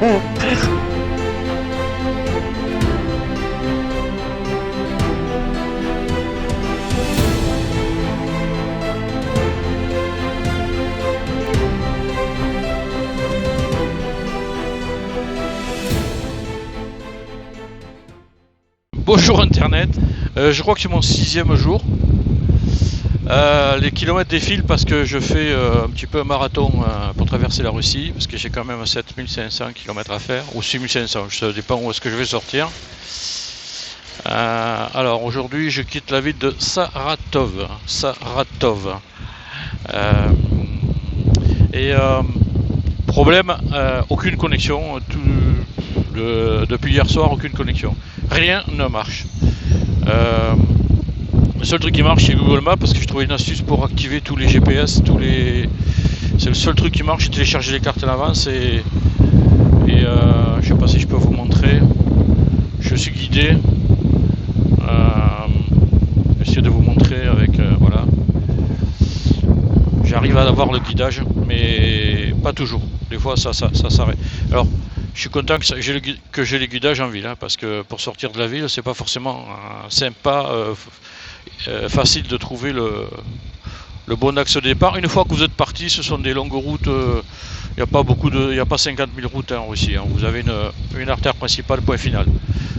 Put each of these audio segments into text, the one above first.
Bonjour Internet, je crois que c'est mon 6e jour. Les kilomètres défilent parce que je fais un petit peu un marathon pour traverser la Russie, parce que j'ai quand même 7500 km à faire, ou 6500, ça dépend où est-ce que je vais sortir. Alors aujourd'hui je quitte la ville de Saratov. Problème, aucune connexion, depuis hier soir aucune connexion, rien ne marche. Le seul truc qui marche c'est Google Maps, parce que je trouvais une astuce pour activer tous les GPS, c'est le seul truc qui marche. J'ai téléchargé les cartes en avance et je sais pas si je peux vous montrer. Je suis guidé. J'essaie de vous montrer avec voilà. J'arrive à avoir le guidage, mais pas toujours. Des fois ça s'arrête. Alors je suis content que j'ai les guidages en ville, hein, parce que pour sortir de la ville c'est pas forcément sympa, facile de trouver le bon axe de départ. Une fois que vous êtes parti, ce sont des longues routes. Il n'y a pas 50 000 routes en Russie, hein. Vous avez une artère principale, point final.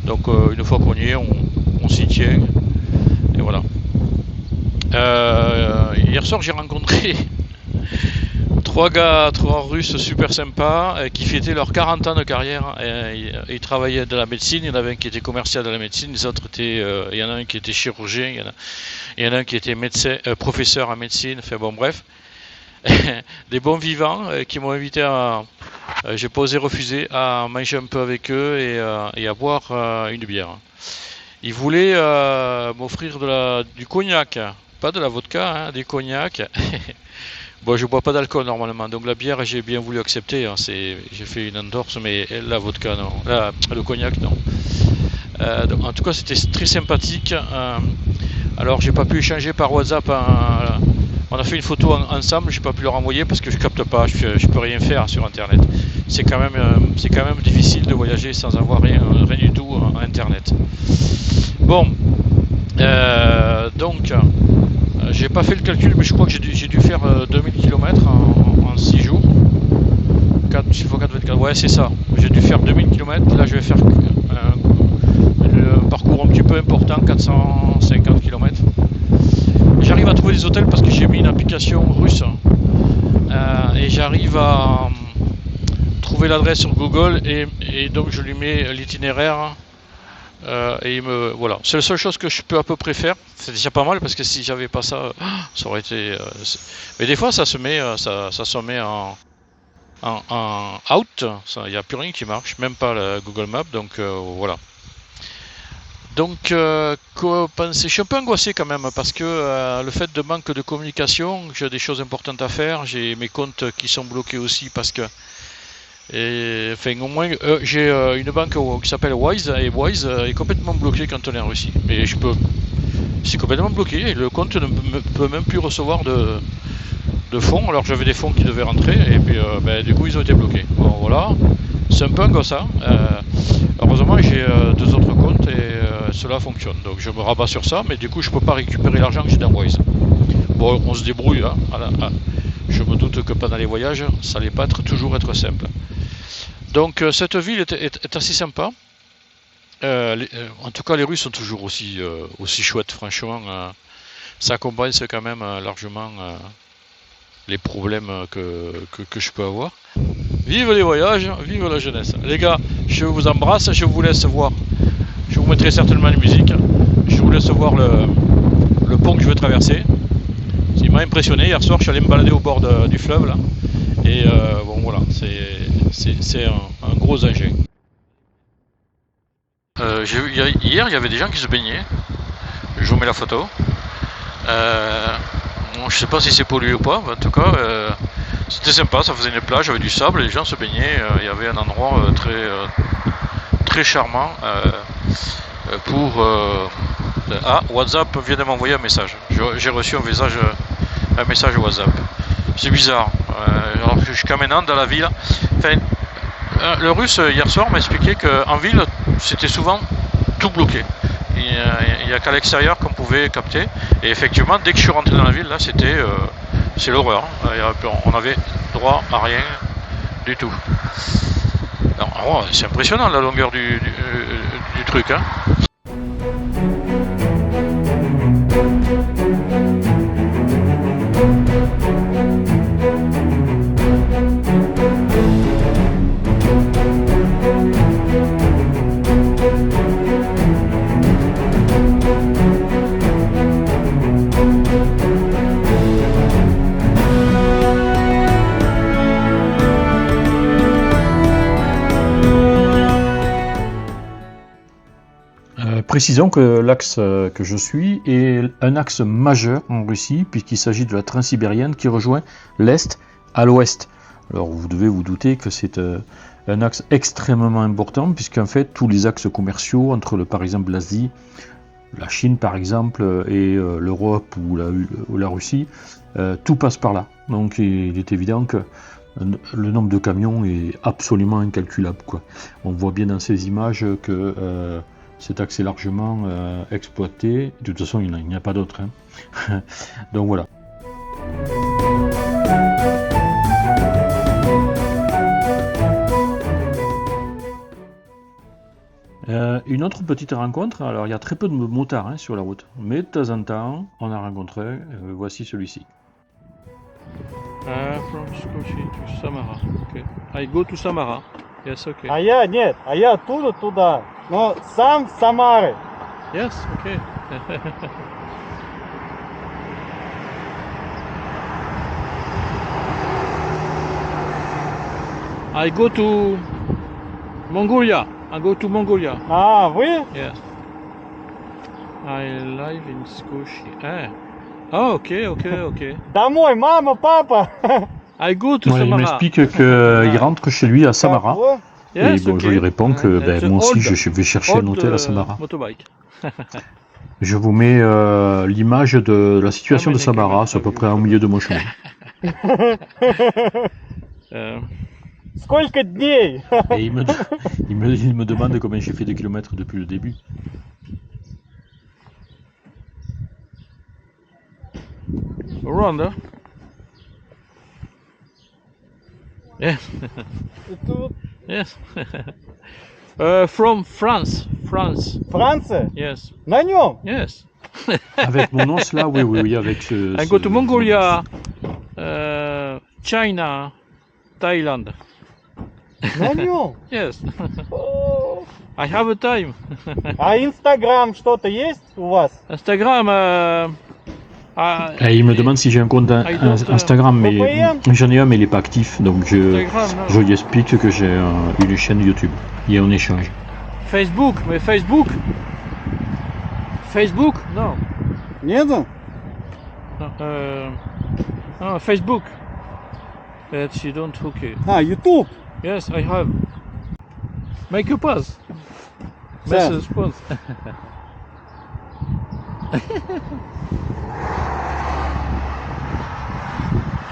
Donc une fois qu'on y est, on s'y tient. Et voilà. Hier soir j'ai rencontré trois Russes super sympas qui fêtaient leurs 40 ans de carrière. Ils travaillaient dans la médecine. Il y en avait un qui était commercial de la médecine, les autres étaient, il y en a un qui était chirurgien, il y en a un qui était médecin, professeur en médecine. Enfin bon, bref, des bons vivants qui m'ont invité j'ai pas osé refuser, à manger un peu avec eux et à boire une bière. Ils voulaient m'offrir du cognac, pas de la vodka, hein, du cognac. Bon, je bois pas d'alcool normalement, donc la bière j'ai bien voulu accepter, hein, j'ai fait une entorse, mais la vodka non, le cognac non. Donc, en tout cas c'était très sympathique. Alors j'ai pas pu échanger par WhatsApp, on a fait une photo ensemble, j'ai pas pu leur envoyer parce que je capte pas, je peux rien faire sur internet. C'est quand même difficile de voyager sans avoir rien du tout en internet. Bon, donc j'ai pas fait le calcul, mais je crois que j'ai dû faire 2000 km en 6 jours. 4, ouais, c'est ça. J'ai dû faire 2000 km. Là, je vais faire un parcours un petit peu important, 450 km. J'arrive à trouver des hôtels parce que j'ai mis une application russe et j'arrive à trouver l'adresse sur Google et donc je lui mets l'itinéraire. Et voilà, c'est la seule chose que je peux à peu près faire. C'est déjà pas mal parce que si j'avais pas ça, ça aurait été. Mais des fois, ça se met en out. Il n'y a plus rien qui marche, même pas le Google Maps. Donc voilà. Donc, quoi penser? Je suis un peu angoissé quand même parce que le fait de manque de communication, j'ai des choses importantes à faire. J'ai mes comptes qui sont bloqués aussi parce que. Et enfin, au moins, j'ai une banque qui s'appelle Wise, et Wise est complètement bloqué quand on est en Russie. Mais c'est complètement bloqué, et le compte ne peut même plus recevoir de fonds. Alors j'avais des fonds qui devaient rentrer, et puis du coup ils ont été bloqués. Bon voilà, c'est un peu angoissant. Heureusement j'ai 2 autres comptes et cela fonctionne. Donc je me rabats sur ça, mais du coup je peux pas récupérer l'argent que j'ai dans Wise. Bon, on se débrouille, hein. Je me doute que pendant les voyages, ça n'allait pas toujours être simple. Donc cette ville est assez sympa. En tout cas, les Russes sont toujours aussi chouettes, franchement. Ça compense quand même largement les problèmes que je peux avoir. Vive les voyages, vive la jeunesse. Les gars, je vous embrasse, je vous laisse voir. Je vous mettrai certainement la musique. Je vous laisse voir le pont que je vais traverser. Il m'a impressionné. Hier soir, je suis allé me balader au bord du fleuve là. Et bon voilà, c'est un gros engin. Hier, il y avait des gens qui se baignaient. Je vous mets la photo. Bon, je sais pas si c'est pollué ou pas, mais en tout cas, c'était sympa. Ça faisait une plage avec du sable, les gens se baignaient. Il y avait un endroit très charmant pour. WhatsApp vient de m'envoyer un message. J'ai reçu un message WhatsApp. C'est bizarre. Alors que jusqu'à maintenant dans la ville, enfin, Le russe hier soir m'a expliqué qu'en ville c'était souvent tout bloqué. Il n'y a qu'à l'extérieur qu'on pouvait capter. Et effectivement, dès que je suis rentré dans la ville, là c'est l'horreur. On avait droit à rien du tout. Oh, c'est impressionnant la longueur du truc. Hein. Précisons que l'axe que je suis est un axe majeur en Russie, puisqu'il s'agit de la Transsibérienne qui rejoint l'Est à l'Ouest. Alors vous devez vous douter que c'est un axe extrêmement important, puisqu'en fait tous les axes commerciaux entre par exemple l'Asie, la Chine par exemple, et l'Europe ou la Russie, tout passe par là. Donc il est évident que le nombre de camions est absolument incalculable, quoi. On voit bien dans ces images que cet axe est largement exploité. De toute façon, il n'y a pas d'autre. Hein. Donc voilà. Une autre petite rencontre. Alors, il y a très peu de motards sur la route, mais de temps en temps, on a rencontré. Voici celui-ci. From Skochi to Samara. Okay. I go to Samara. Yes, okay. А я оттуда туда, но сам с Самары. Yes, okay. I go to Mongolia. I go to Mongolia. А, вы? Yes. I live in Skochi. Oh, okay. Домой, мама, папа. I go to Ouais, il Samara. m'explique qu'il rentre chez lui à Samara. Quoi? Yes, Et bon, je lui réponds que moi aussi je vais chercher un hôtel à Samara. Motorbike. Je vous mmets l'image de la situation de Samara, c'est à peu près au milieu de mon chemin. Сколько дней? Et il me demande combien j'ai fait de kilomètres depuis le début. Rwanda. Yes. Yes. From France. Франция? Yes. На нем? Yes. Avec mon once là, oui, avec ce... I go to Mongolia, China, Thailand. На нем? Yes. О. I have a time. А Инстаграм что-то есть у вас? Instagram. Et il me demande si j'ai un compte Instagram, mais j'en ai un, mais il n'est pas actif. Donc je lui explique que j'ai une chaîne YouTube. Il y a un échange. Facebook, mais Facebook? Non. Нету? No, Facebook. But you don't okay. А, YouTube. Yes, I have. Make a pause. Yeah. Message pause.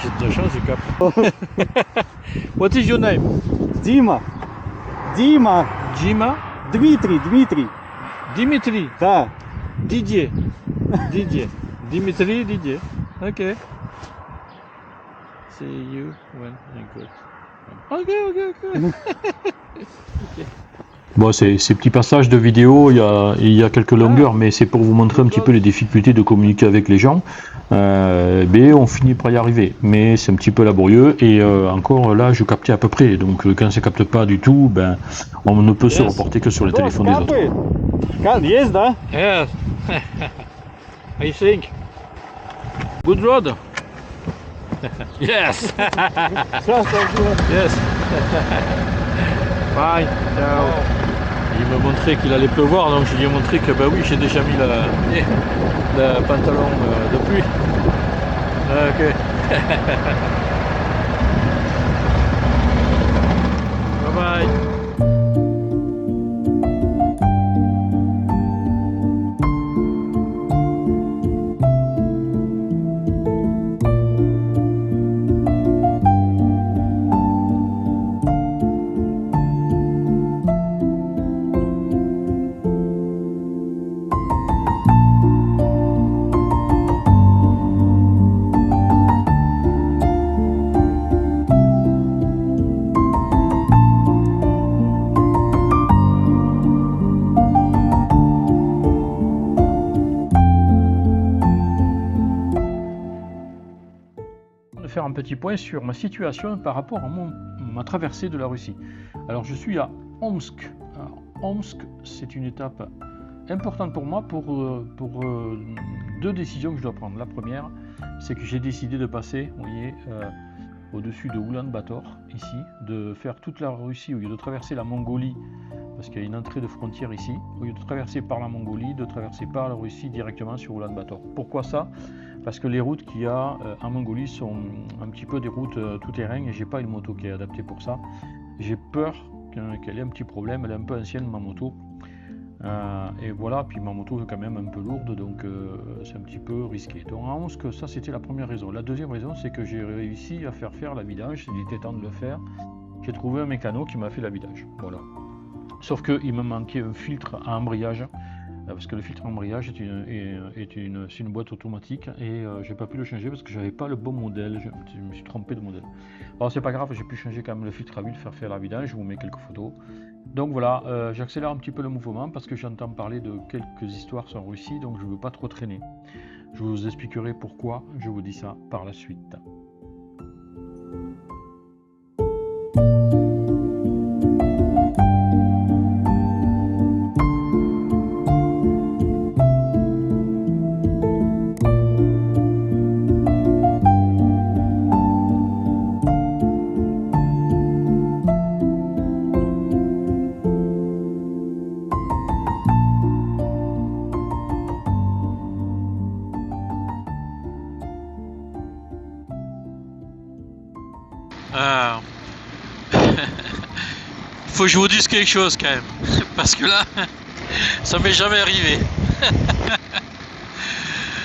J'ai de la chance, je capte. What is your name? Дима. Дима. Jima? Дмитрий. Dimitri? Да. Didier? Dimitri, Didier. Okay. See you when I go. Okay. Bon, ces petits passages de vidéo, il y a quelques longueurs, mais c'est pour vous montrer un petit peu les difficultés de communiquer avec les gens. Mais on finit par y arriver. Mais c'est un petit peu laborieux et encore là, je captais à peu près. Donc quand ça capte pas du tout, ben on ne peut se reporter que sur le téléphone des autres. Есть, да? Yes. I think. Good road. Yes. Yes. Bye. Ciao. Il m'a montré qu'il allait pleuvoir, donc je lui ai montré que bah oui, j'ai déjà mis le pantalon de pluie. Ok. Bye bye. un petit point sur ma situation par rapport à ma traversée de la Russie. Alors je suis à Omsk. Alors, Omsk, c'est une étape importante pour moi pour deux décisions que je dois prendre. La première, c'est que j'ai décidé de passer, vous voyez, au-dessus de Oulan-Bator, ici, de faire toute la Russie au lieu de traverser la Mongolie, parce qu'il y a une entrée de frontière ici, au lieu de traverser par la Mongolie, de traverser par la Russie directement sur Oulan-Bator. Pourquoi ça? Parce que les routes qu'il y a en Mongolie sont un petit peu des routes tout-terrain et j'ai pas une moto qui est adaptée pour ça. J'ai peur qu'elle ait un petit problème, elle est un peu ancienne ma moto. Et voilà, puis ma moto est quand même un peu lourde, donc c'est un petit peu risqué. Donc en 11, ça c'était la première raison. La deuxième raison, c'est que j'ai réussi à faire la vidange, il était temps de le faire. J'ai trouvé un mécano qui m'a fait la vidange, voilà. Sauf qu'il me manquait un filtre à embrayage, parce que le filtre à embrayage c'est une boîte automatique et j'ai pas pu le changer parce que j'avais pas le bon modèle, je me suis trompé de modèle. Alors c'est pas grave, j'ai pu changer quand même le filtre à huile, faire la vidange, je vous mets quelques photos. Donc voilà, j'accélère un petit peu le mouvement parce que j'entends parler de quelques histoires sur Russie, donc je veux pas trop traîner. Je vous expliquerai pourquoi, je vous dis ça par la suite. Faut que je vous dise quelque chose quand même, parce que là, ça m'est jamais arrivé.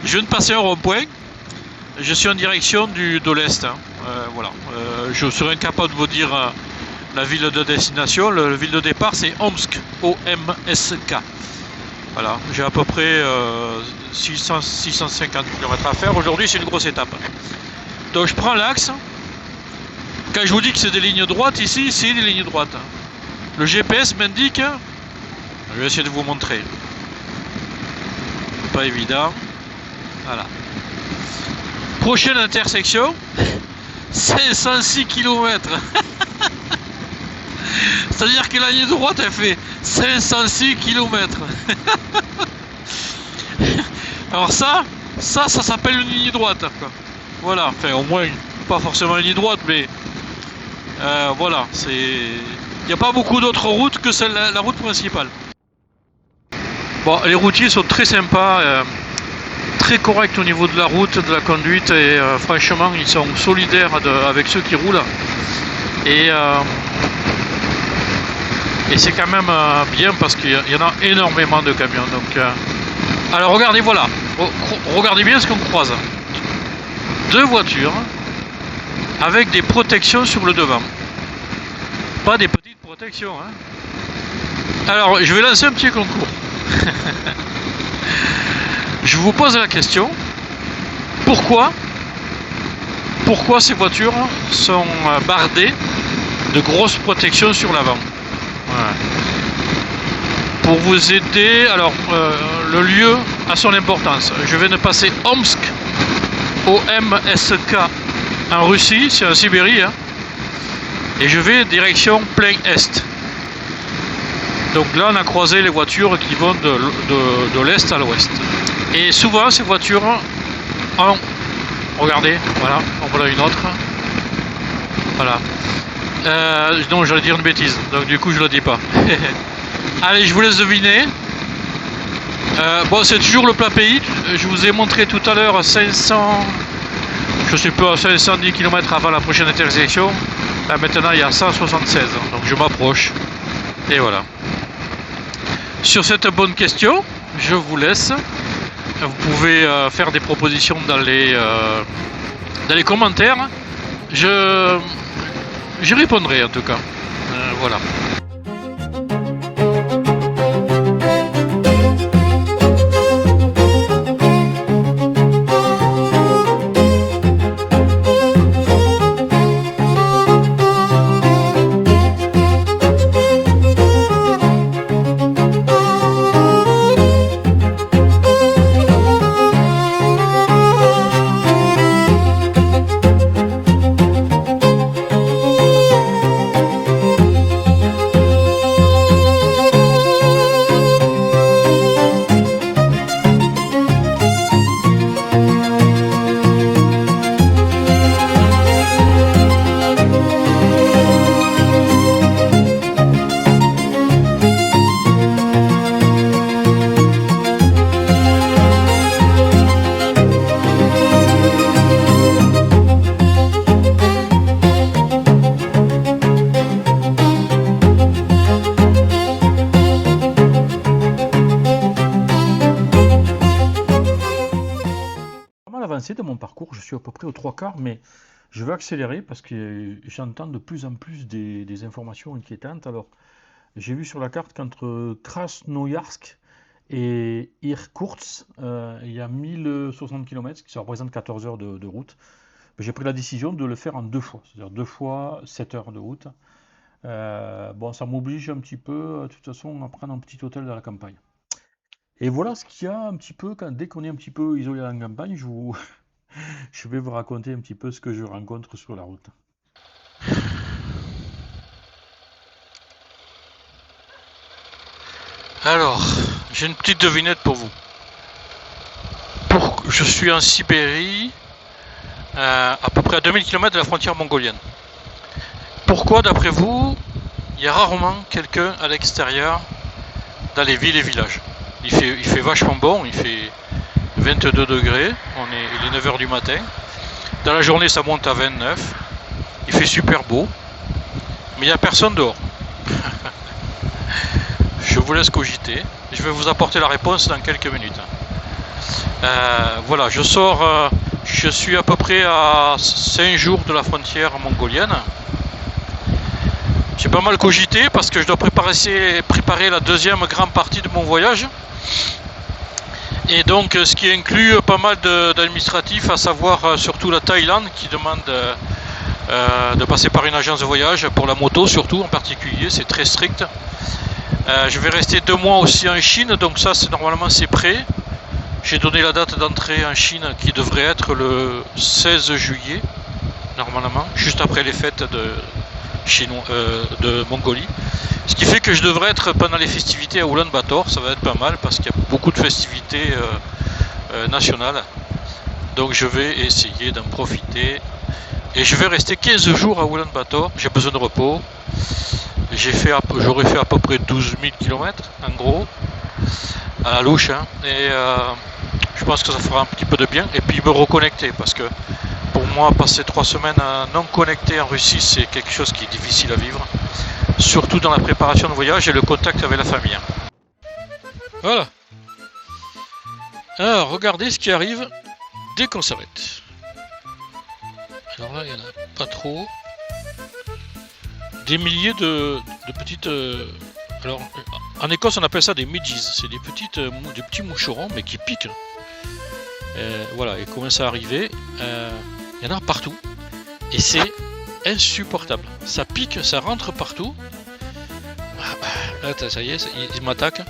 Je viens de passer un rond-point, je suis en direction de l'Est, hein. Voilà. Je serai incapable de vous dire la ville de destination, la ville de départ c'est Omsk, O-M-S-K. Voilà, j'ai à peu près 650 km à faire, aujourd'hui c'est une grosse étape. Donc je prends l'axe. Quand je vous dis que c'est des lignes droites ici, c'est des lignes droites. Le GPS m'indique, je vais essayer de vous montrer. Pas évident. Voilà. Prochaine intersection, 506 km. C'est-à-dire que la ligne droite, elle fait 506 km. Alors ça s'appelle une ligne droite, quoi. Voilà, enfin au moins, pas forcément une ligne droite, mais voilà, il n'y a pas beaucoup d'autres routes que celle, la route principale. Bon, les routiers sont très sympas, très corrects au niveau de la route, de la conduite, et franchement, ils sont solidaires avec ceux qui roulent. Et c'est quand même bien parce qu'il y en a énormément de camions. Donc, alors regardez, voilà, regardez bien ce qu'on croise. Deux voitures avec des protections sur le devant. Pas des petites protections, hein. Alors, je vais lancer un petit concours. Je vous pose la question, pourquoi ces voitures sont bardées de grosses protections sur l'avant? Voilà. Pour vous aider, alors le lieu a son importance. Je viens de passer Omsk, O-M-S-K, en Russie, c'est en Sibérie, hein. Et je vais direction plein est. Donc là on a croisé les voitures qui vont de l'est à l'ouest. Et souvent ces voitures ont, regardez, voilà, en voilà une autre. Voilà. Non, j'allais dire une bêtise, donc du coup je le dis pas. Allez, je vous laisse deviner. Bon, c'est toujours le plat pays. Je vous ai montré tout à l'heure 500, je sais pas, 510 km avant la prochaine intersection. Là maintenant il y a 176, donc je m'approche. Et voilà. Sur cette bonne question, je vous laisse. Vous pouvez faire des propositions dans les commentaires. J'y répondrai en tout cas. Voilà. avancé dans mon parcours, je suis à peu près aux 3/4, mais je veux accélérer parce que j'entends de plus en plus des informations inquiétantes. Alors, j'ai vu sur la carte qu'entre Krasnoyarsk et Irkoutsk, il y a 1060 km, ce qui représente 14 heures de route. J'ai pris la décision de le faire en 2 fois, c'est-à-dire 2 fois 7 heures de route. Bon, ça m'oblige un petit peu, de toute façon, à prendre un petit hôtel dans la campagne. Et voilà ce qu'il y a un petit peu, dès qu'on est un petit peu isolé dans la campagne, je vais vous raconter un petit peu ce que je rencontre sur la route. Alors, j'ai une petite devinette pour vous. Je suis en Sibérie, à peu près à 2000 km de la frontière mongolienne. Pourquoi, d'après vous, il y a rarement quelqu'un à l'extérieur dans les villes et villages? Il fait vachement bon, il fait 22 degrés, il est 9h du matin. Dans la journée, ça monte à 29. Il fait super beau, mais il n'y a personne dehors. Je vous laisse cogiter. Je vais vous apporter la réponse dans quelques minutes. Voilà, je suis à peu près à 5 jours de la frontière mongolienne. J'ai pas mal cogité parce que je dois préparer la deuxième grande partie de mon voyage. Et donc ce qui inclut pas mal d'administratifs, à savoir surtout la Thaïlande qui demande de passer par une agence de voyage pour la moto surtout en particulier, c'est très strict. Je vais rester 2 mois aussi en Chine, donc ça normalement c'est prêt. J'ai donné la date d'entrée en Chine qui devrait être le 16 juillet, normalement, juste après les fêtes de Mongolie. Ce qui fait que je devrais être pendant les festivités à Oulan-Bator, ça va être pas mal parce qu'il y a beaucoup de festivités nationales. Donc je vais essayer d'en profiter. Et je vais rester 15 jours à Oulan-Bator, j'ai besoin de repos. J'aurais fait à peu près 12 000 km en gros, à la louche, hein, et je pense que ça fera un petit peu de bien. Et puis me reconnecter, parce que pour moi, passer 3 semaines non connecté en Russie, c'est quelque chose qui est difficile à vivre, surtout dans la préparation de voyage et le contact avec la famille. Voilà. Alors, regardez ce qui arrive dès qu'on s'arrête. Alors là, il n'y en a pas trop. Des milliers de petites... alors, en Écosse, on appelle ça des midges. C'est des petits moucherons, mais qui piquent. Voilà, ils commencent à arriver. Il y en a partout. Et c'est insupportable. Ça pique, ça rentre partout. Là, ça y est, ils m'attaquent.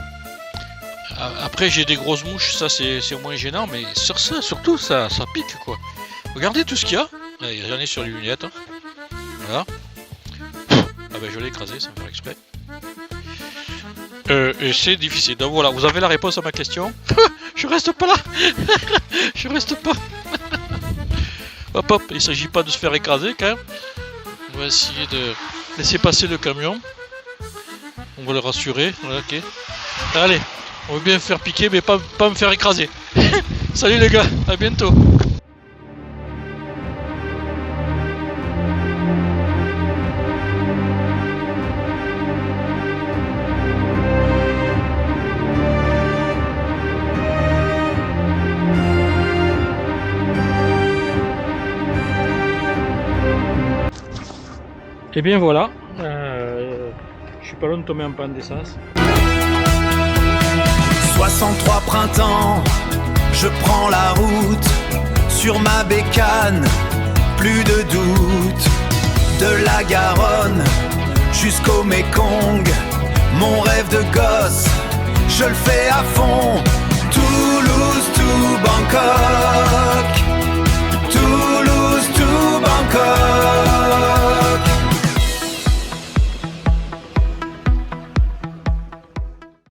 Après, j'ai des grosses mouches, ça c'est moins gênant, mais sur ça, surtout, ça pique, quoi. Regardez tout ce qu'il y a. J'en ai sur les lunettes. Hein. Voilà. Ah ben je l'ai écrasé sans faire exprès. Et c'est difficile. Donc voilà, vous avez la réponse à ma question. Je reste pas là. Je reste pas. Hop hop, il s'agit pas de se faire écraser quand même. On va essayer de laisser passer le camion. On va le rassurer. Voilà, ok. Allez, on veut bien me faire piquer mais pas me faire écraser. Salut les gars, à bientôt. Et bien voilà, je suis pas loin de tomber en panne d'essence. 63 printemps, je prends la route, sur ma bécane, plus de doute. De la Garonne jusqu'au Mékong, mon rêve de gosse, je le fais à fond.